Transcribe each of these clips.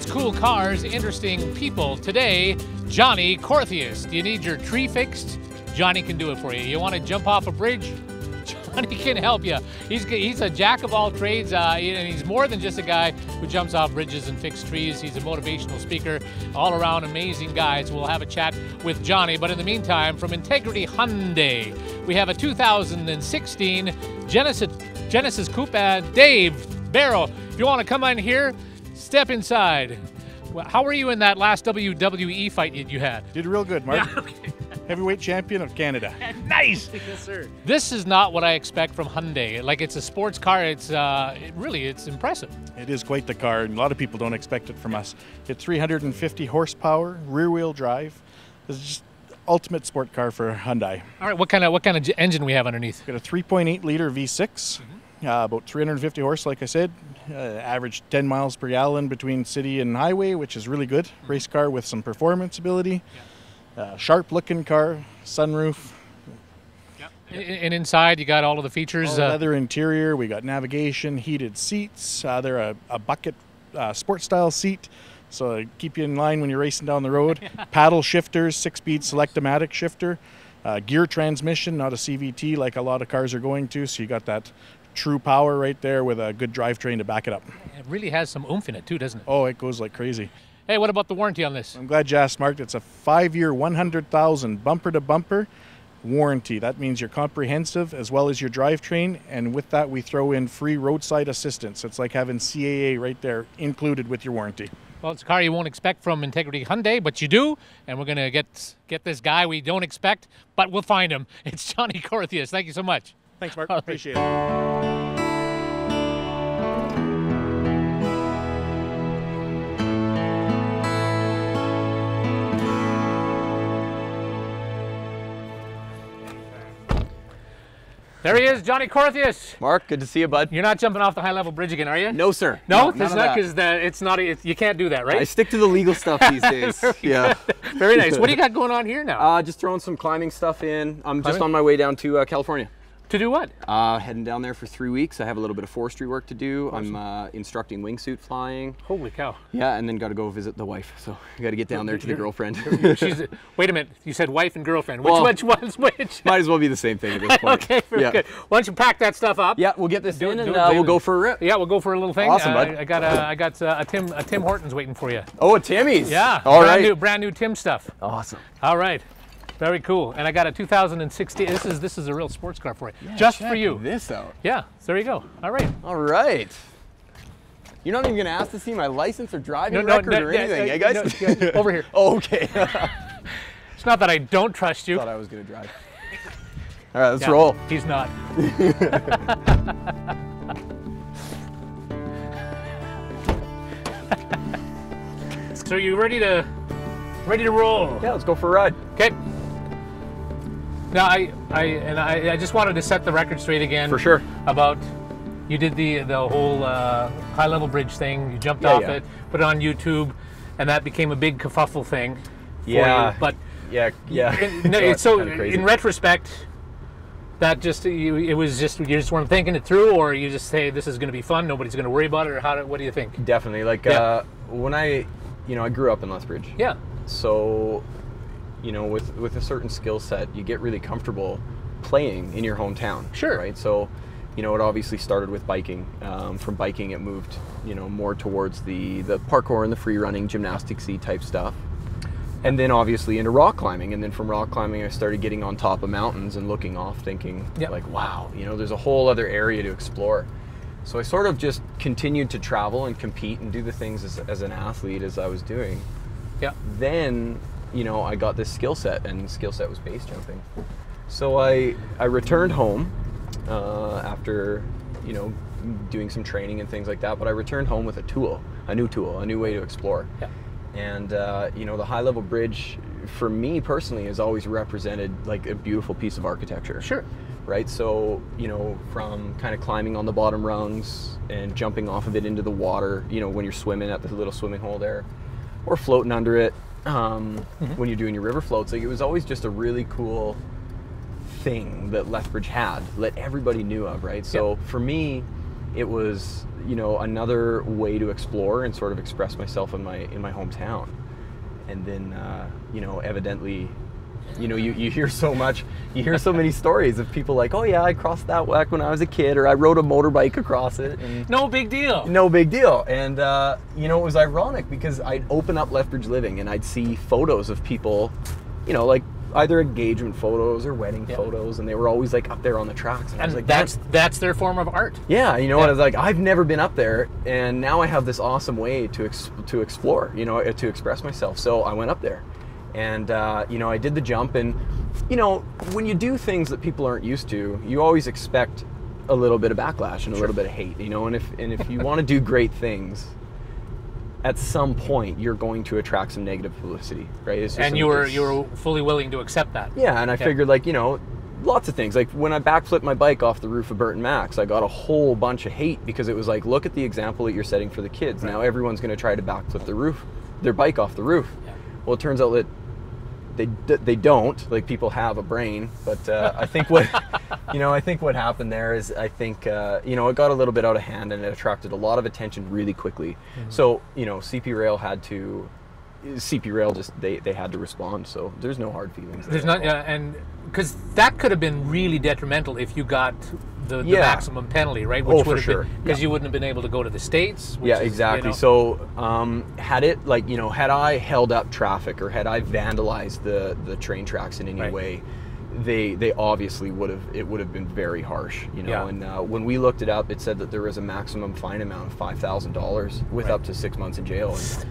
It's cool cars, interesting people. Today, Johnny Korthuis. Do you need your tree fixed? Johnny can do it for you. You want to jump off a bridge? Johnny can help you. He's a jack of all trades, and he's more than just a guy who jumps off bridges and fixes trees. He's a motivational speaker, all around amazing guy. So we'll have a chat with Johnny. But in the meantime, from Integrity Hyundai, we have a 2016 Genesis Coupe. Dave Barrow, if you want to come on here, step inside. How were you in that last WWE fight you had? Did real good, Mark. Yeah, okay. Heavyweight champion of Canada. Nice. Yes, sir. This is not what I expect from Hyundai. Like, it's a sports car. It's it's impressive. It is quite the car, and a lot of people don't expect it from us. It's 350 horsepower, rear-wheel drive. It's just ultimate sport car for Hyundai. All right, what kind of engine we have underneath? Got a 3.8 liter V6, about 350 horse, like I said. Average 10 miles per gallon between city and highway, which is really good. Race car with some performance ability. Yeah. Sharp looking car, sunroof. Yep. And inside you got all of the features. Leather interior, we got navigation, heated seats. They're a bucket sport style seat, so keep you in line when you're racing down the road. Paddle shifters, 6-speed select-o-matic shifter. Gear transmission, not a CVT like a lot of cars are going to, so you got that true power right there with a good drivetrain to back it up. It really has some oomph in it too, doesn't it? Oh, it goes like crazy. Hey, what about the warranty on this? I'm glad you asked, Mark. It's a 5-year, 100,000 bumper-to-bumper warranty. That means you're comprehensive as well as your drivetrain, and with that we throw in free roadside assistance. It's like having CAA right there included with your warranty. Well, it's a car you won't expect from Integrity Hyundai, but you do, and we're going to get this guy we don't expect, but we'll find him. It's Johnny Korthuis. Thank you so much. Thanks, Mark. Appreciate it. There he is, Johnny Korthuis. Mark, good to see you, bud. You're not jumping off the high-level bridge again, are you? No, sir. No, none it's of not that. because you can't do that, right? I stick to the legal stuff these days. Yeah. Very nice. What do you got going on here now? Just throwing some climbing stuff in. I'm just on my way down to California. To do what? Heading down there for 3 weeks. I have a little bit of forestry work to do. Awesome. I'm instructing wingsuit flying. Holy cow. Yeah, and then got to go visit the wife. So I got to get down there to the girlfriend. Wait a minute. You said wife and girlfriend. Which one's which? Might as well be the same thing at this point. Okay, very good. Why don't you pack that stuff up? Yeah, we'll get this in and we'll go for a rip. Yeah, we'll go for a little thing. Awesome, bud. I got a Tim Hortons waiting for you. Oh, a Timmy's. Yeah. All right. Brand new Tim stuff. Awesome. All right. Very cool. And I got a 2016. This is a real sports car for you. Yeah, just for you. This out. Yeah. So there you go. All right. All right. You're not even going to ask to see my license or driving record or anything, yeah, guys? No, over here. Oh, okay. It's not that I don't trust you. I thought I was going to drive. All right, let's roll. He's not. So you ready to roll? Yeah, let's go for a ride. Okay. Now I just wanted to set the record straight again. For sure. About you did the whole high level bridge thing. You jumped off it, put it on YouTube, and that became a big kerfuffle thing. For you. But yeah. In retrospect, that you just weren't thinking it through, or you just say this is going to be fun, nobody's going to worry about it, or what do you think? Definitely. Like when I grew up in Lethbridge. Yeah. So, with a certain skill set, you get really comfortable playing in your hometown. Sure. Right. So, it obviously started with biking. From biking, it moved, more towards the parkour and the free running, gymnastics-y type stuff. And then obviously into rock climbing. And then from rock climbing, I started getting on top of mountains and looking off, thinking like, wow, there's a whole other area to explore. So I sort of just continued to travel and compete and do the things as an athlete as I was doing. Yeah. Then, I got this skill set, and the skill set was base jumping. So I returned home after, doing some training and things like that, but I returned home with a new way to explore. Yeah. And, the high level bridge for me personally has always represented like a beautiful piece of architecture. Sure. Right. So, from kind of climbing on the bottom rungs and jumping off of it into the water, when you're swimming at the little swimming hole there, or floating under it, when you're doing your river floats, like it was always just a really cool thing that Lethbridge had, that everybody knew of, right? So for me, it was, you know, another way to explore and sort of express myself in my hometown. And then, you know, evidently, you know, you hear so many stories of people like, oh yeah, I crossed that back when I was a kid, or I rode a motorbike across it. And no big deal. No big deal. And, you know, it was ironic because I'd open up Lethbridge Living and I'd see photos of people, you know, like either engagement photos or wedding photos, and they were always like up there on the tracks. And I was like, that's their form of art. Yeah, you know, and I was like, I've never been up there, and now I have this awesome way to explore, you know, to express myself. So I went up there, and you know, I did the jump, and you know, when you do things that people aren't used to, you always expect a little bit of backlash and a little bit of hate, you know, and if you want to do great things, at some point you're going to attract some negative publicity, right? And you were fully willing to accept that. Yeah, and I figured, like, you know, lots of things. Like when I backflipped my bike off the roof of Burton Max, I got a whole bunch of hate because it was like, look at the example that you're setting for the kids. Right. Now everyone's going to try to backflip their bike off the roof. Yeah. Well, it turns out that they don't. Like, people have a brain, but I think what what happened there is, I think you know, it got a little bit out of hand and it attracted a lot of attention really quickly. Mm-hmm. So, you know, CP Rail just they had to respond. So there's no hard feelings. There's not, and because that could have been really detrimental if you got the maximum penalty, right? Which would have been, because you wouldn't have been able to go to the States. Yeah, exactly. You know, so had it, like, you know, had I held up traffic or had I vandalized the train tracks in any way, they obviously would have been very harsh, you know. And when we looked it up, it said that there was a maximum fine amount of $5,000 with up to 6 months in jail. And,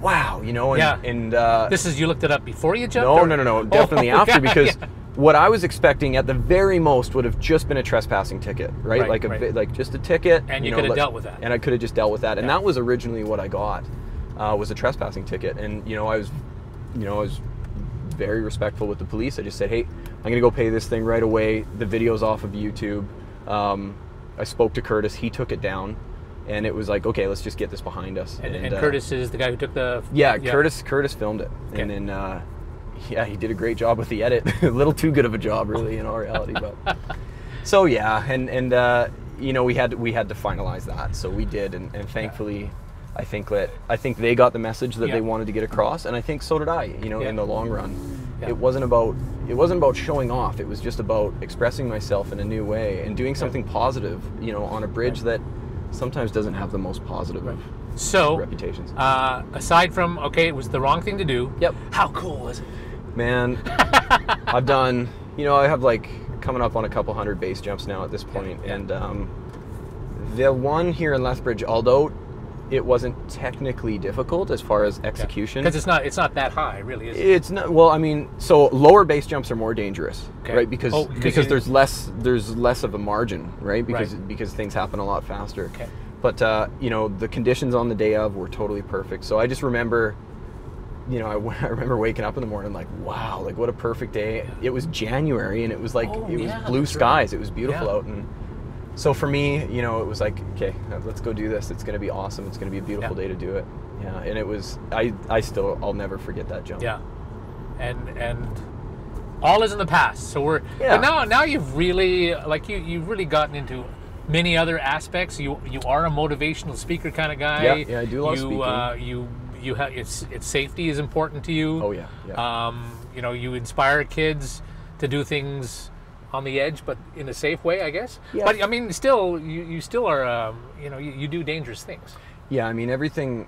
wow, you know, and this is, you looked it up before you jumped? No, definitely after, because what I was expecting at the very most would have just been a trespassing ticket, right? Like just a ticket, and you could have dealt with that. And I could have just dealt with that, and that was originally what I got, was a trespassing ticket. And you know, I was very respectful with the police. I just said, hey, I'm gonna go pay this thing right away. The video's off of YouTube. I spoke to Curtis. He took it down. And it was like, okay, let's just get this behind us. And Curtis is the guy who took the... Yeah, Curtis filmed it. Okay. And then, he did a great job with the edit. A little too good of a job, really, in all reality. But so, yeah, and you know, we had to finalize that. So we did, and thankfully, I think they got the message that they wanted to get across, and I think so did I, you know, in the long run. Yeah. It wasn't about showing off. It was just about expressing myself in a new way and doing something positive, you know, on a bridge that sometimes doesn't have the most positive reputations. Aside from, okay, it was the wrong thing to do. Yep. How cool was it? Man, I've done, you know, I have like coming up on a couple hundred base jumps now at this point. And the one here in Lethbridge, although it wasn't technically difficult as far as execution, because it's not that high, really, is it? It's not. Well, I mean, so lower base jumps are more dangerous, right? Because there's less of a margin, right? Because things happen a lot faster. Okay. But you know, the conditions on the day of were totally perfect. So I just remember, you know, I remember waking up in the morning like, wow, like what a perfect day. It was January, and it was like it was blue skies. Right. It was beautiful out, and so for me, you know, it was like, okay, let's go do this. It's going to be awesome. It's going to be a beautiful day to do it. Yeah, and it was. I'll never forget that jump. Yeah, and all is in the past. So we're. Yeah. But now you've really you've really gotten into many other aspects. You are a motivational speaker kind of guy. Yeah, I do love speaking. You have it's safety is important to you. Oh yeah. You know, you inspire kids to do things on the edge, but in a safe way, I guess. Yeah. But I mean, still, you still are, you know, you do dangerous things. Yeah, I mean, everything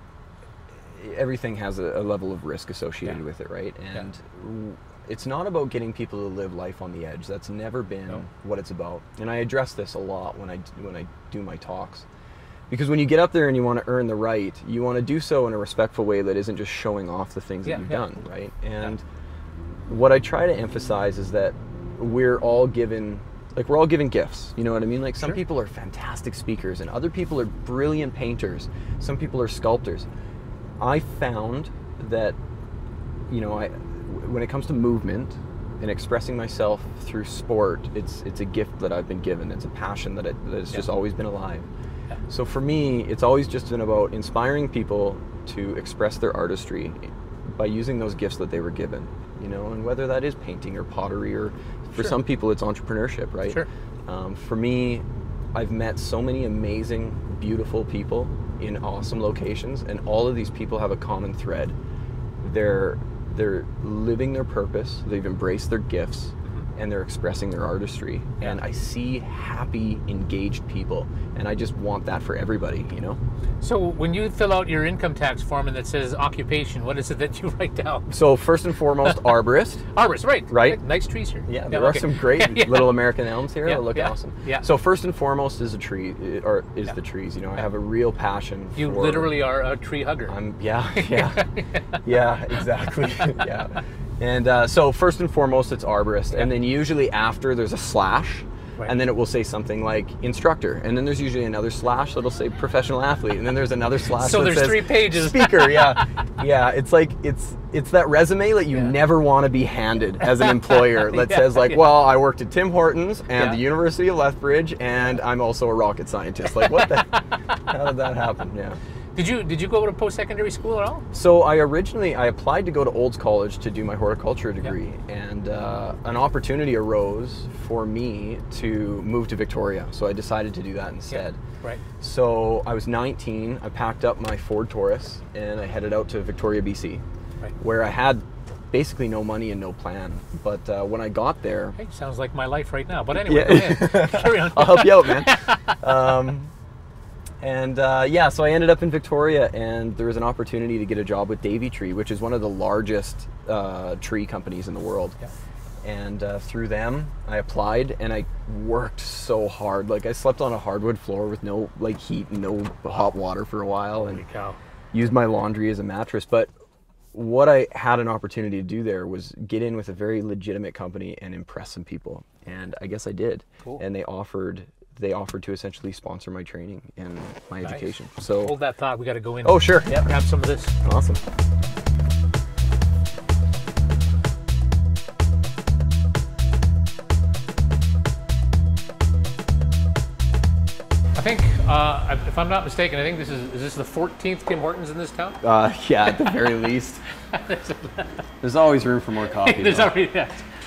has a level of risk associated with it, right? And it's not about getting people to live life on the edge. That's never been what it's about. And I address this a lot when I do my talks, because when you get up there and you want to earn the right, you want to do so in a respectful way that isn't just showing off the things that you've done, right? And what I try to emphasize is that we're all given gifts, you know what I mean? Like some people are fantastic speakers and other people are brilliant painters. Some people are sculptors. I found that, you know, when it comes to movement and expressing myself through sport, it's a gift that I've been given. It's a passion that has just always been alive. Yeah. So for me, it's always just been about inspiring people to express their artistry by using those gifts that they were given, you know, and whether that is painting or pottery, or for some people it's entrepreneurship, right? Sure. For me, I've met so many amazing, beautiful people in awesome locations, and all of these people have a common thread. They're living their purpose, they've embraced their gifts, and they're expressing their artistry. And I see happy, engaged people, and I just want that for everybody, you know? So when you fill out your income tax form and that says occupation, what is it that you write down? So first and foremost, arborist. Arborist, right. Right. Nice trees here. Yeah, there are some great little American elms here that look awesome. Yeah. So first and foremost is the trees. You know, I have a real passion You for... literally are a tree hugger. Yeah, exactly. Yeah. And so first and foremost, it's arborist. And then usually after, there's a slash. Right. And then it will say something like instructor. And then there's usually another slash that'll say professional athlete. And then there's another slash so that there's says 3 pages. Speaker, yeah. Yeah, it's like, it's that resume that you never want to be handed as an employer that says like, well, I worked at Tim Hortons and the University of Lethbridge, and I'm also a rocket scientist. Like, what the, how did that happen? Yeah. Did you go to post-secondary school at all? So I applied to go to Olds College to do my horticulture degree, and an opportunity arose for me to move to Victoria. So I decided to do that instead. Yeah. Right. So I was 19, I packed up my Ford Taurus and I headed out to Victoria, BC, where I had basically no money and no plan. But when I got there... Hey, sounds like my life right now. But anyway, go ahead. Carry on. I'll help you out, man. So I ended up in Victoria, and there was an opportunity to get a job with Davey Tree, which is one of the largest tree companies in the world. Yeah. And through them, I applied, and I worked so hard. Like, I slept on a hardwood floor with no heat and no hot water for a while, and used my laundry as a mattress. But what I had an opportunity to do there was get in with a very legitimate company and impress some people, and I guess I did. Cool. And they offered to essentially sponsor my training and my education. So hold that thought. We got to go in. Oh, sure. Yeah, grab some of this. Awesome. I think, if I'm not mistaken, I think is this the 14th Tim Hortons in this town? Yeah, at the very least. There's always room for more coffee. There's already,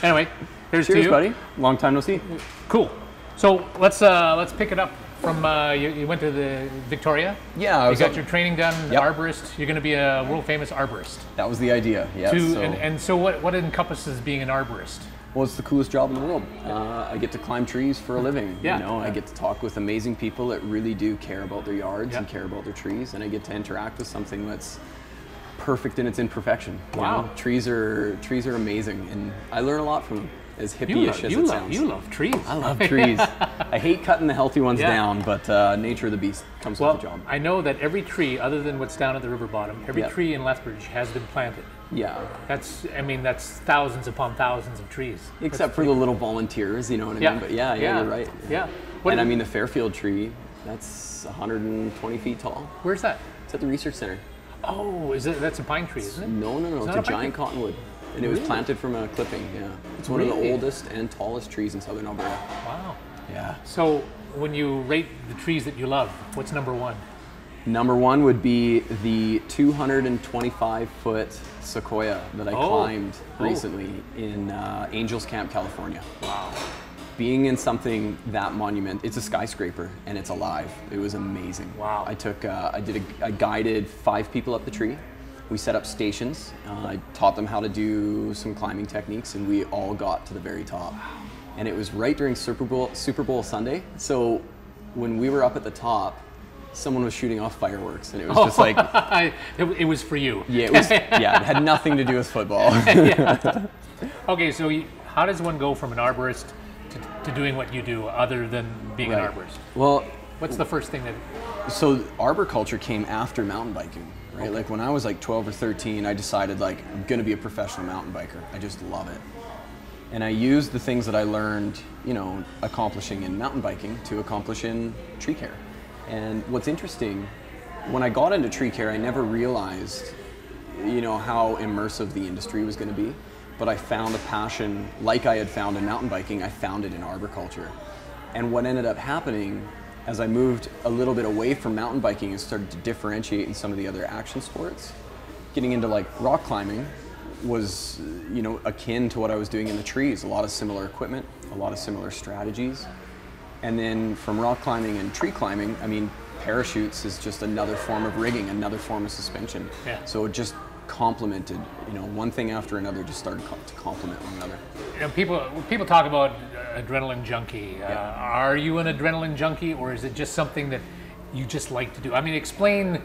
Anyway, here's to you. Cheers, buddy. Long time no see. Cool. So let's pick it up from you went to the Victoria. Yeah, you got your training done. Arborist. You're going to be a world famous arborist. That was the idea. Yeah. So what encompasses being an arborist? Well, it's the coolest job in the world. I get to climb trees for a living. Yeah. You know, I get to talk with amazing people that really do care about their yards and care about their trees, and I get to interact with something that's perfect in its imperfection. Wow. You know? Trees are amazing, and I learn a lot from them. As hippie-ish as it sounds. You love trees. I love trees. I hate cutting the healthy ones down, but nature of the beast comes with the job. I know that every tree, other than what's down at the river bottom, every tree in Lethbridge has been planted. Yeah. That's thousands upon thousands of trees. Except for the little volunteers, you know what I mean? But yeah, you're right. Yeah. And I mean, the Fairfield tree, that's 120 feet tall. Where's that? It's at the Research Center. Oh, that's a pine tree, isn't it? No. It's a giant cottonwood. And it was planted from a clipping, It's one of the oldest and tallest trees in southern Alberta. Wow. Yeah. So when you rate the trees that you love, what's number one? Number one would be the 225-foot sequoia that I climbed recently in Angels Camp, California. Wow. Being in something that monument, it's a skyscraper and it's alive. It was amazing. Wow. I guided 5 people up the tree. We set up stations. I taught them how to do some climbing techniques, and we all got to the very top. And it was right during Super Bowl Sunday. So when we were up at the top, someone was shooting off fireworks, and it was just like it was for you. Yeah, it was. Yeah, it had nothing to do with football. Okay, so how does one go from an arborist to doing what you do, other than being an arborist? Well, what's the first thing that? So arboriculture came after mountain biking. Right? Okay. Like when I was like 12 or 13, I decided like I'm gonna be a professional mountain biker. I just love it. And I used the things that I learned, you know, accomplishing in mountain biking to accomplish in tree care. And what's interesting, when I got into tree care, I never realized, you know, how immersive the industry was gonna be. But I found a passion, like I had found in mountain biking, I found it in arboriculture. And what ended up happening, as I moved a little bit away from mountain biking and started to differentiate in some of the other action sports, getting into like rock climbing was, you know, akin to what I was doing in the trees. A lot of similar equipment, a lot of similar strategies. And then from rock climbing and tree climbing, I mean, parachutes is just another form of rigging, another form of suspension. Yeah. So it just complemented, you know, one thing after another just started to complement one another. You know, people talk about adrenaline junkie. Are you an adrenaline junkie, or is it just something that you just like to do? I mean, explain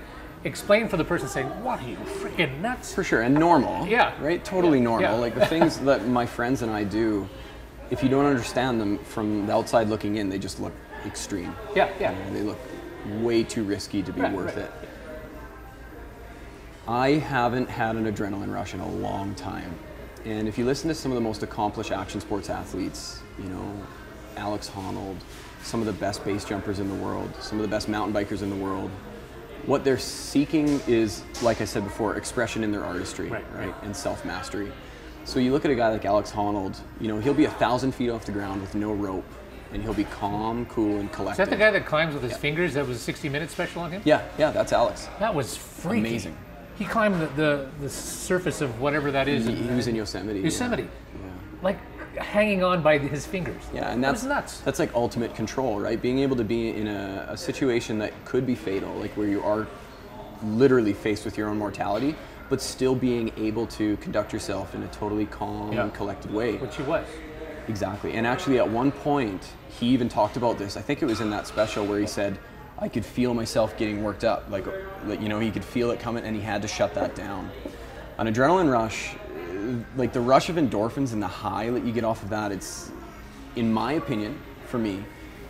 for the person saying, "What, are you freaking nuts?" For sure, and normal. Yeah. Right? Totally normal. Yeah. Like the things that my friends and I do, if you don't understand them from the outside looking in, they just look extreme. Yeah, yeah. You know, they look way too risky to be worth it. I haven't had an adrenaline rush in a long time. And if you listen to some of the most accomplished action sports athletes, you know, Alex Honnold, some of the best base jumpers in the world, some of the best mountain bikers in the world, what they're seeking is, like I said before, expression in their artistry, right? And self-mastery. So you look at a guy like Alex Honnold, you know, he'll be 1,000 feet off the ground with no rope, and he'll be calm, cool, and collected. Is that the guy that climbs with his fingers? That was a 60-minute special on him? Yeah, that's Alex. That was freaky. Amazing. He climbed the surface of whatever that is. He was in Yosemite. Yosemite. Yeah. Like hanging on by his fingers. Yeah, and that's nuts. That's like ultimate control, right? Being able to be in a situation that could be fatal, like where you are literally faced with your own mortality, but still being able to conduct yourself in a totally calm and collected way. Which he was. Exactly. And actually at one point, he even talked about this. I think it was in that special where he said, I could feel myself getting worked up. Like, you know, he could feel it coming and he had to shut that down. An adrenaline rush, like the rush of endorphins and the high that you get off of that, it's, in my opinion, for me,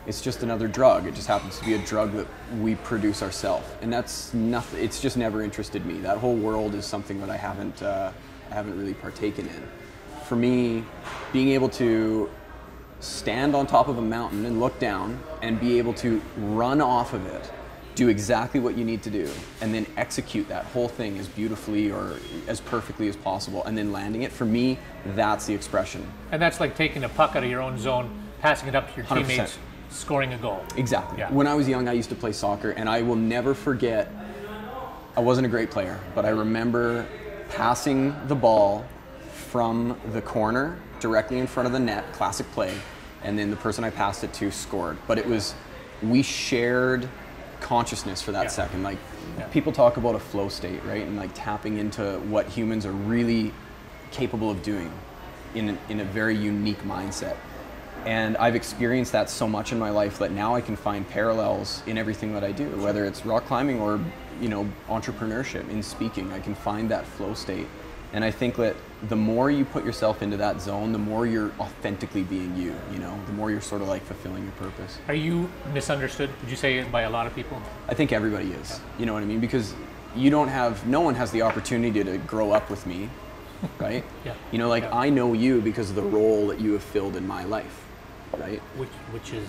it's just another drug. It just happens to be a drug that we produce ourselves. And that's nothing, it's just never interested me. That whole world is something that I haven't really partaken in. For me, being able to stand on top of a mountain and look down and be able to run off of it, do exactly what you need to do, and then execute that whole thing as beautifully or as perfectly as possible, and then landing it, for me, that's the expression. And that's like taking a puck out of your own zone, passing it up to your 100%. teammates, scoring a goal. Exactly. Yeah. When I was young, I used to play soccer, and I will never forget, I wasn't a great player, but I remember passing the ball from the corner directly in front of the net, classic play, and then the person I passed it to scored. But it was, we shared consciousness for that second. Like, people talk about a flow state, right? And like tapping into what humans are really capable of doing in a very unique mindset. And I've experienced that so much in my life that now I can find parallels in everything that I do, whether it's rock climbing or, you know, entrepreneurship, in speaking. I can find that flow state. And I think that the more you put yourself into that zone, the more you're authentically being you, you know, the more you're sort of like fulfilling your purpose. Are you misunderstood, would you say, by a lot of people? I think everybody is, you know what I mean? Because no one has the opportunity to grow up with me, right? You know, like I know you because of the role that you have filled in my life, right? Which is?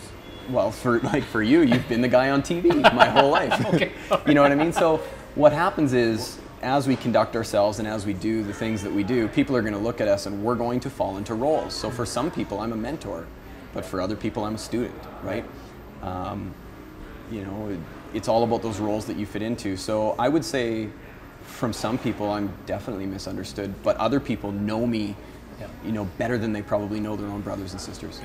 Well, for you, you've been the guy on TV my whole life. Okay. You know what I mean? So what happens is, as we conduct ourselves and as we do the things that we do, people are going to look at us and we're going to fall into roles. So for some people, I'm a mentor, but for other people, I'm a student, right? You know, it's all about those roles that you fit into. So I would say from some people, I'm definitely misunderstood, but other people know me, you know, better than they probably know their own brothers and sisters.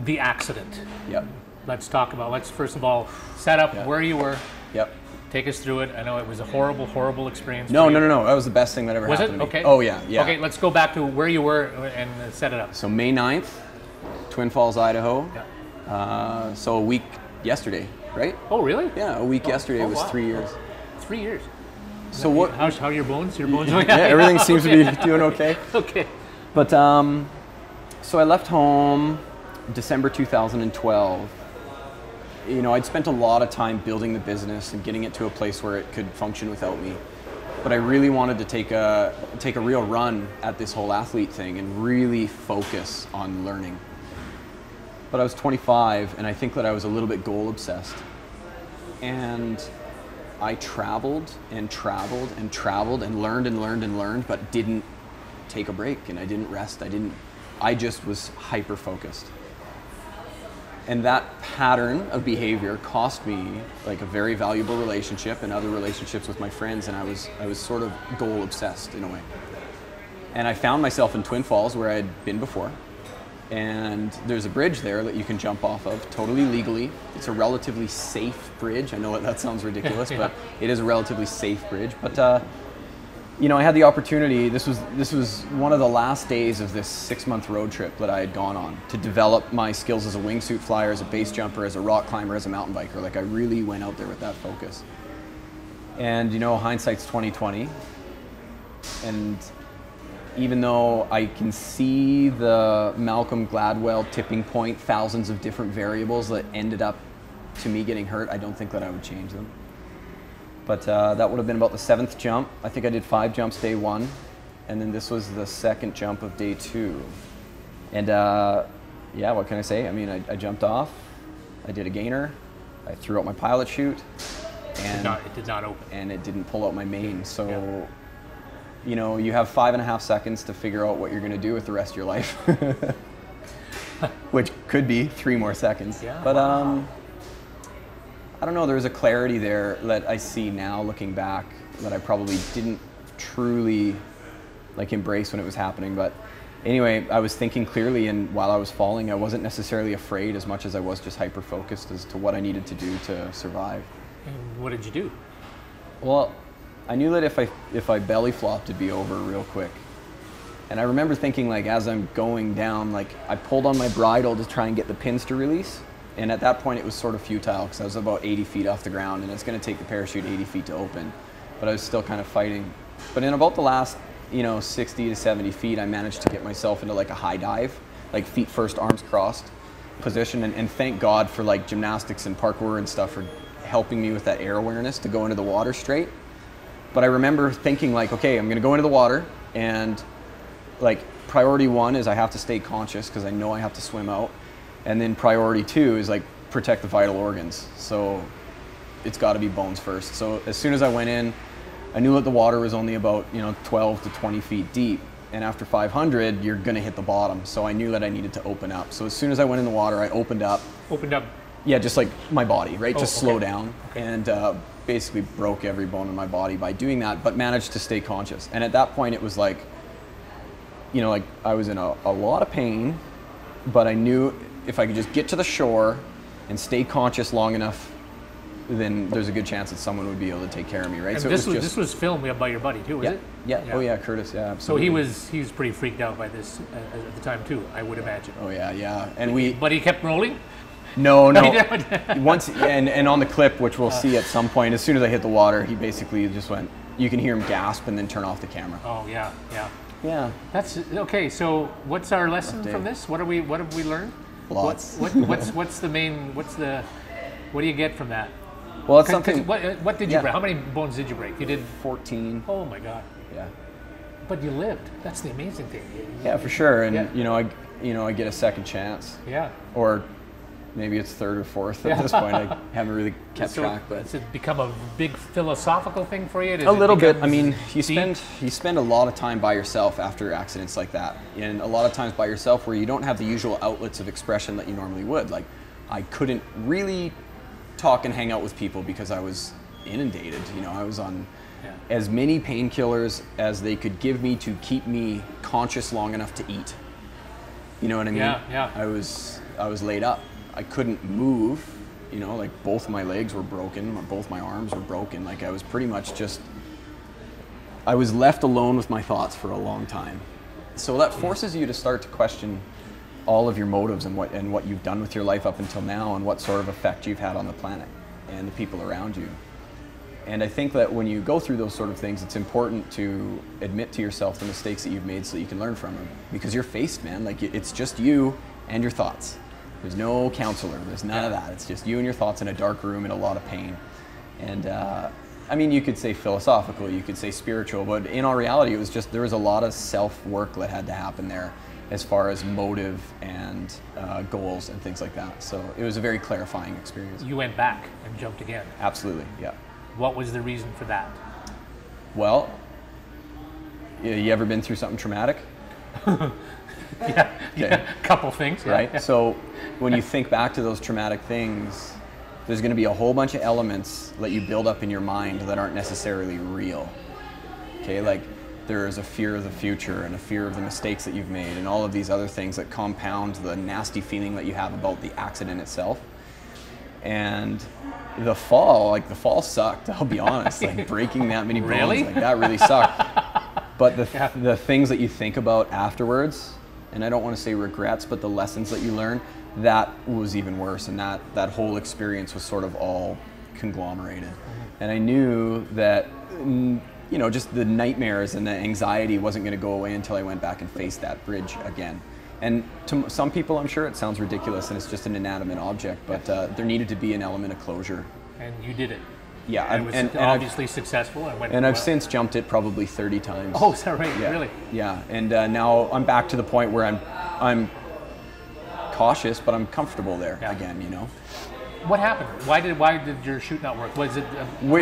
The accident. Yep. Let's talk about, let's first of all set up where you were. Yep. Take us through it. I know it was a horrible, horrible experience. No. That was the best thing that ever happened to me. Okay. Oh, yeah. Okay, let's go back to where you were and set it up. So May 9th, Twin Falls, Idaho. So a week yesterday, right? Oh, really? Yeah, a week yesterday. It was 3 years. 3 years. So what? How are your bones? Your bones? Yeah, everything seems to be doing okay. Okay. But so I left home December 2012. You know, I'd spent a lot of time building the business and getting it to a place where it could function without me. But I really wanted to take a real run at this whole athlete thing and really focus on learning. But I was 25, and I think that I was a little bit goal obsessed. And I traveled and traveled and traveled and learned, but didn't take a break, and I didn't rest. I just was hyper focused. And that pattern of behavior cost me like a very valuable relationship and other relationships with my friends, and I was sort of goal obsessed in a way. And I found myself in Twin Falls, where I had been before, and there's a bridge there that you can jump off of totally legally. It's a relatively safe bridge. I know that sounds ridiculous, Yeah. but it is a relatively safe bridge. But you know, I had the opportunity. This was one of the last days of this 6-month road trip that I had gone on to develop my skills as a wingsuit flyer, as a base jumper, as a rock climber, as a mountain biker. Like, I really went out there with that focus. And you know, hindsight's 20/20, and even though I can see the Malcolm Gladwell tipping point, thousands of different variables that ended up to me getting hurt, I don't think that I would change them. But that would have been about the 7th jump. I think I did 5 jumps day 1, and then this was the 2nd jump of day 2. And yeah, what can I say? I mean, I jumped off, I did a gainer, I threw out my pilot chute, and it did not open. And it didn't pull out my main. So, you know, you have 5.5 seconds to figure out what you're going to do with the rest of your life, which could be 3 more seconds. Yeah. But I don't know, there was a clarity there that I see now looking back that I probably didn't truly like embrace when it was happening. But anyway, I was thinking clearly, and while I was falling, I wasn't necessarily afraid as much as I was just hyper-focused as to what I needed to do to survive. And what did you do? Well, I knew that if I belly flopped, it'd be over real quick. And I remember thinking, like, as I'm going down, like, I pulled on my bridle to try and get the pins to release. And at that point, it was sort of futile because I was about 80 feet off the ground, and it's going to take the parachute 80 feet to open. But I was still kind of fighting. But in about the last, you know, 60 to 70 feet, I managed to get myself into like a high dive, like feet first, arms crossed position. And thank God for like gymnastics and parkour and stuff for helping me with that air awareness to go into the water straight. But I remember thinking, like, okay, I'm going to go into the water, and like priority 1 is I have to stay conscious because I know I have to swim out. And then priority 2 is like protect the vital organs. So it's got to be bones first. So as soon as I went in, I knew that the water was only about, you know, 12 to 20 feet deep. And after 500, you're going to hit the bottom. So I knew that I needed to open up. So as soon as I went in the water, I opened up. Opened up? Yeah, just like my body, right? Just okay. slow down. Okay. And basically broke every bone in my body by doing that, but managed to stay conscious. And at that point, it was like, you know, like I was in a lot of pain, but I knew if I could just get to the shore and stay conscious long enough, then there's a good chance that someone would be able to take care of me, right? And so this was filmed by your buddy too, was yeah, it? Yeah. Oh yeah, Korthuis. Yeah, absolutely. So he was pretty freaked out by this at the time too, I would imagine. Oh yeah. And But he kept rolling? No. Once and on the clip, which we'll see at some point, as soon as I hit the water, he basically just went. You can hear him gasp and then turn off the camera. Oh yeah. Yeah. That's okay. So what's our lesson from this? What have we learned? Lots. What do you get from that? Well, it's something. What did you break? How many bones did you break? You did 14. Oh my God. Yeah. But you lived. That's the amazing thing. Yeah, for sure. And I get a second chance. Yeah. Or maybe it's 3rd or 4th at this point. I haven't really kept track. But has it become a big philosophical thing for you? A little bit. I mean, you spend a lot of time by yourself after accidents like that, and a lot of times by yourself where you don't have the usual outlets of expression that you normally would. Like, I couldn't really talk and hang out with people because I was inundated. You know, I was on as many painkillers as they could give me to keep me conscious long enough to eat. You know what I mean? Yeah. I was laid up. I couldn't move, you know, like both my legs were broken, both my arms were broken. Like I was pretty much I was left alone with my thoughts for a long time. So that forces you to start to question all of your motives and what you've done with your life up until now and what sort of effect you've had on the planet and the people around you. And I think that when you go through those sort of things, it's important to admit to yourself the mistakes that you've made so that you can learn from them. Because you're faced, man. Like, it's just you and your thoughts. There's no counselor. There's none of that. It's just you and your thoughts in a dark room in a lot of pain. And I mean, you could say philosophical, you could say spiritual, but in all reality, it was just, there was a lot of self-work that had to happen there as far as motive and goals and things like that. So it was a very clarifying experience. You went back and jumped again. Absolutely, yeah. What was the reason for that? Well, you ever been through something traumatic? Yeah, couple things. Right? Yeah. So when you think back to those traumatic things, there's going to be a whole bunch of elements that you build up in your mind that aren't necessarily real. Okay, like there is a fear of the future and a fear of the mistakes that you've made and all of these other things that compound the nasty feeling that you have about the accident itself. And the fall sucked, I'll be honest. Like breaking that many bones, Really? like that really sucked. But the things that you think about afterwards, and I don't want to say regrets, but the lessons that you learn, that was even worse. And that whole experience was sort of all conglomerated. And I knew that, you know, just the nightmares and the anxiety wasn't going to go away until I went back and faced that bridge again. And to some people, I'm sure it sounds ridiculous and it's just an inanimate object, but there needed to be an element of closure. And you did it. Yeah, And it was obviously successful. And I've since jumped it probably 30 times. Oh, is that right? Yeah, Really? Yeah, and now I'm back to the point where I'm cautious, but I'm comfortable there again. You know. What happened? Why did your chute not work? Was it?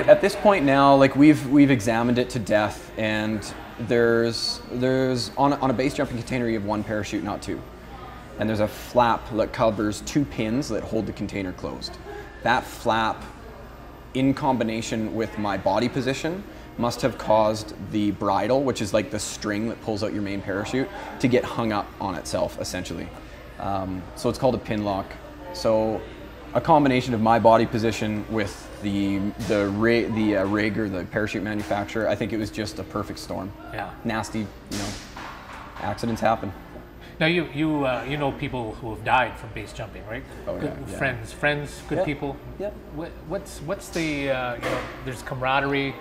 At this point now, like we've examined it to death, and there's on a base jumping container you have one parachute, not two, and there's a flap that covers two pins that hold the container closed. That flap, in combination with my body position, must have caused the bridle, which is like the string that pulls out your main parachute, to get hung up on itself essentially. So it's called a pin lock. So a combination of my body position with the rig or the parachute manufacturer, I think it was just a perfect storm. Yeah. Nasty, you know, accidents happen. Now you know people who have died from base jumping, right? Oh, good, yeah. Friends, good people. Yep. What's the you know, there's camaraderie.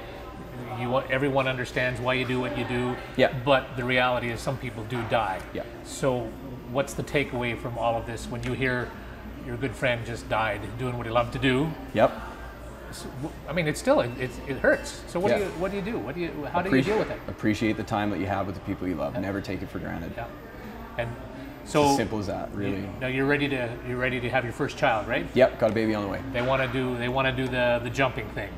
Everyone understands why you do what you do. Yeah. But the reality is some people do die. Yeah. So what's the takeaway from all of this when you hear your good friend just died doing what he loved to do? Yep. I mean, it hurts. So what do you do? How do you deal with it? Appreciate the time that you have with the people you love. Yeah. Never take it for granted. Yeah. And so it's as simple as that, really. Now you're ready to have your first child, right? Yep, got a baby on the way. They want to do the jumping thing.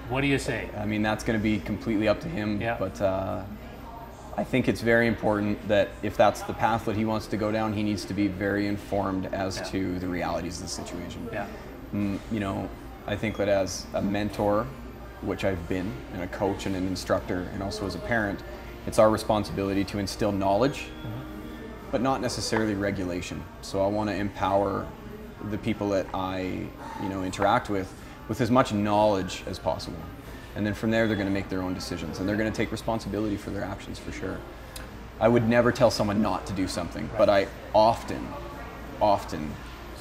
What do you say? I mean, that's going to be completely up to him. Yeah. But I think it's very important that if that's the path that he wants to go down, he needs to be very informed as to the realities of the situation. Yeah. You know, I think that as a mentor, which I've been, and a coach and an instructor, and also as a parent, it's our responsibility to instill knowledge, but not necessarily regulation. So I want to empower the people that I, you know, interact with as much knowledge as possible. And then from there, they're going to make their own decisions, and they're going to take responsibility for their actions for sure. I would never tell someone not to do something, but I often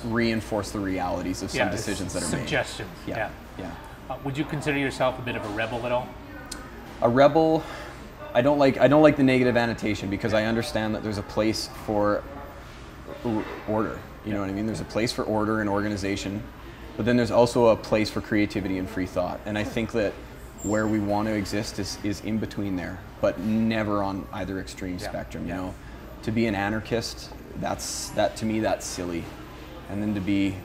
reinforce the realities of some decisions that are made. Suggestions. Yeah. Would you consider yourself a bit of a rebel at all? A rebel, I don't like the negative annotation, because I understand that there's a place for order. You know what I mean? There's a place for order and organization, but then there's also a place for creativity and free thought. And I think that where we want to exist is in between there, but never on either extreme spectrum. You know, to be an anarchist, to me that's silly, and then to be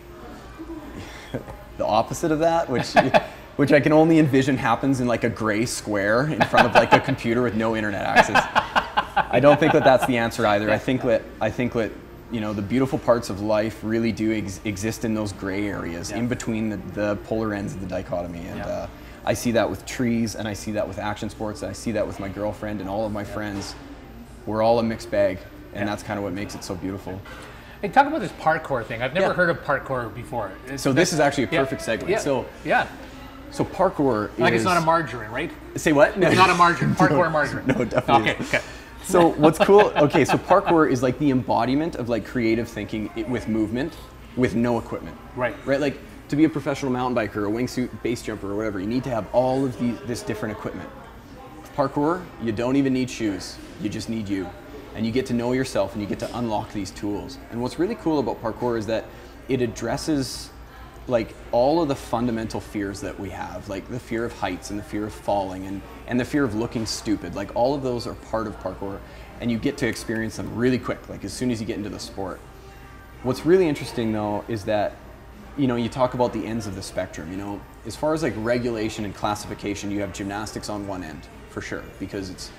the opposite of that, which I can only envision happens in like a gray square in front of like a computer with no internet access. I don't think that that's the answer either. I think that you know, the beautiful parts of life really do exist in those gray areas, in between the polar ends of the dichotomy. And I see that with trees, and I see that with action sports, and I see that with my girlfriend and all of my friends. We're all a mixed bag, and that's kind of what makes it so beautiful. Hey, talk about this parkour thing. I've never heard of parkour before. So this is actually a perfect segue. So parkour is... Like, it's not a margarine, right? Say what? No. It's not a margarine. Parkour margarine. No, definitely. Okay. So what's cool, so parkour is like the embodiment of like creative thinking with movement, with no equipment. Right. Right, like to be a professional mountain biker, a wingsuit base jumper or whatever, you need to have all of this different equipment. With parkour, you don't even need shoes, you just need you. And you get to know yourself, and you get to unlock these tools. And what's really cool about parkour is that it addresses like all of the fundamental fears that we have, like the fear of heights and the fear of falling and the fear of looking stupid. Like all of those are part of parkour, and you get to experience them really quick, like as soon as you get into the sport. What's really interesting though is that, you know, you talk about the ends of the spectrum. You know, as far as like regulation and classification, you have gymnastics on one end for sure, because it's,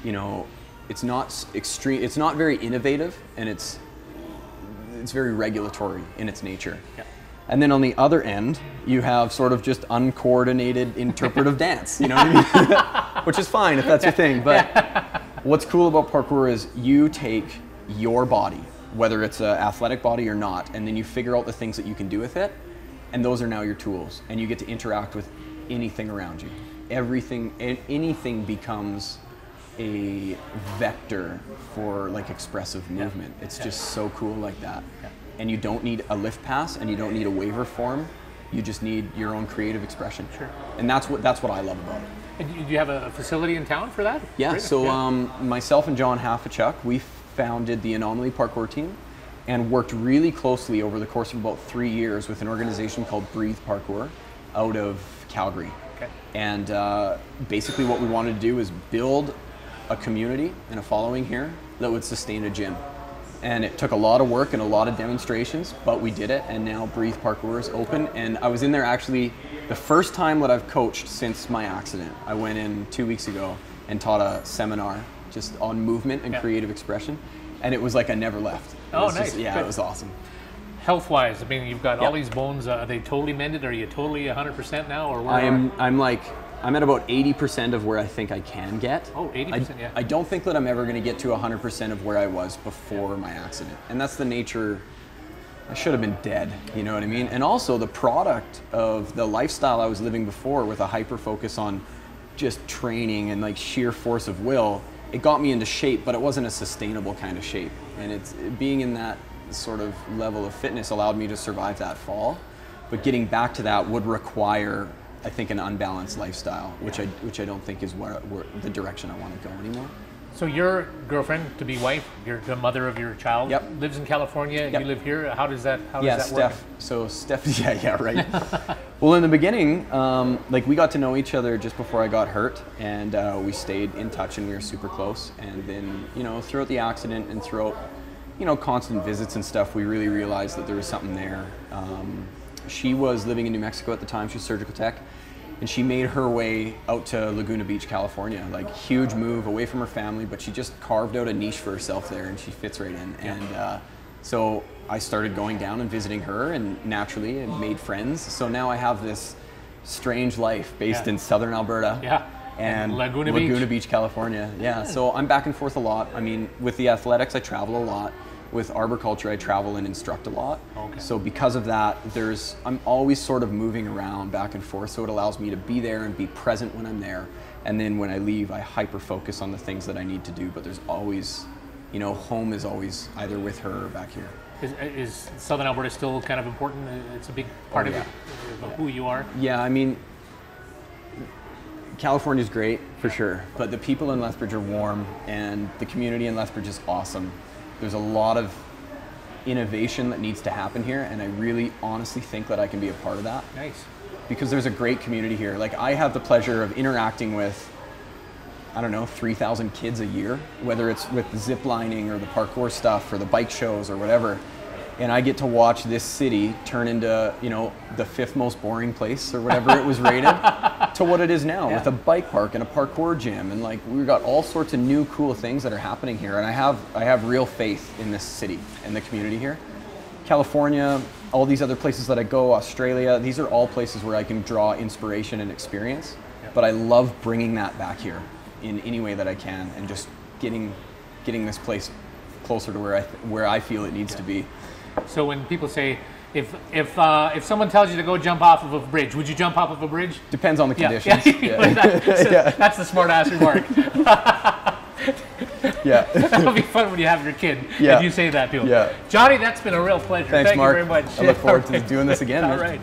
you know, it's not extreme, it's not very innovative, and it's very regulatory in its nature. Yeah. And then on the other end, you have sort of just uncoordinated interpretive dance, you know what I mean? Which is fine if that's your thing. But what's cool about parkour is you take your body, whether it's an athletic body or not, and then you figure out the things that you can do with it, and those are now your tools, and you get to interact with anything around you. Anything becomes a vector for like expressive movement. It's just so cool like that. And you don't need a lift pass, and you don't need a waiver form. You just need your own creative expression. Sure. And that's what I love about it. And do you have a facility in town for that? Yeah, Great. so myself and John Hafachuk, we founded the Anomaly Parkour team and worked really closely over the course of about 3 years with an organization called Breathe Parkour out of Calgary. Okay. And basically what we wanted to do is build a community and a following here that would sustain a gym. And it took a lot of work and a lot of demonstrations, but we did it, and now Breathe Parkour is open. And I was in there actually the first time that I've coached since my accident. I went in 2 weeks ago and taught a seminar just on movement and creative expression, and it was like I never left. It was nice. Just, yeah, Good. it was awesome. Health-wise, I mean, you've got all these bones. Are they totally mended? Are you totally 100% now, or where? I'm at about 80% of where I think I can get. Oh, 80%, yeah. I don't think that I'm ever going to get to 100% of where I was before my accident. And that's the nature. I should have been dead, you know what I mean? And also the product of the lifestyle I was living before with a hyper focus on just training and like sheer force of will, it got me into shape, but it wasn't a sustainable kind of shape. And it's being in that sort of level of fitness allowed me to survive that fall. But getting back to that would require, I think, an unbalanced lifestyle, which I don't think is where the direction I want to go anymore. So your girlfriend, to be wife, you're the mother of your child, lives in California. Yep. You live here. How does that work? So Steph, yeah, right. Well, in the beginning, like we got to know each other just before I got hurt, and we stayed in touch, and we were super close. And then, you know, throughout the accident and throughout, you know, constant visits and stuff, we really realized that there was something there. She was living in New Mexico at the time. She was surgical tech. And she made her way out to Laguna Beach, California. Like, huge move away from her family, but she just carved out a niche for herself there, and she fits right in. And so I started going down and visiting her, and naturally, and made friends. So now I have this strange life based in southern Alberta. And Laguna Beach, California. Yeah, so I'm back and forth a lot. I mean, with the athletics, I travel a lot. With arboriculture, I travel and instruct a lot. Okay. So because of that, I'm always sort of moving around back and forth, so it allows me to be there and be present when I'm there. And then when I leave, I hyper-focus on the things that I need to do, but there's always, you know, home is always either with her or back here. Is Southern Alberta still kind of important? It's a big part of who you are? Yeah, I mean, California's great, for sure, but the people in Lethbridge are warm, and the community in Lethbridge is awesome. There's a lot of innovation that needs to happen here, and I really honestly think that I can be a part of that. Nice. Because there's a great community here. Like, I have the pleasure of interacting with, I don't know, 3,000 kids a year, whether it's with the zip lining or the parkour stuff or the bike shows or whatever. And I get to watch this city turn into, you know, the 5th most boring place or whatever it was rated to what it is now, with a bike park and a parkour gym. And like, we've got all sorts of new cool things that are happening here. And I have real faith in this city and the community here. California, all these other places that I go, Australia, these are all places where I can draw inspiration and experience. But I love bringing that back here in any way that I can, and just getting this place closer to where I feel it needs to be. So when people say, if someone tells you to go jump off of a bridge, would you jump off of a bridge? Depends on the conditions. That's the smart ass remark. That'll be fun when you have your kid. If you say that to him. Johnny, that's been a real pleasure. Thanks, Thank Mark. you very much. I look forward to doing this again. All right.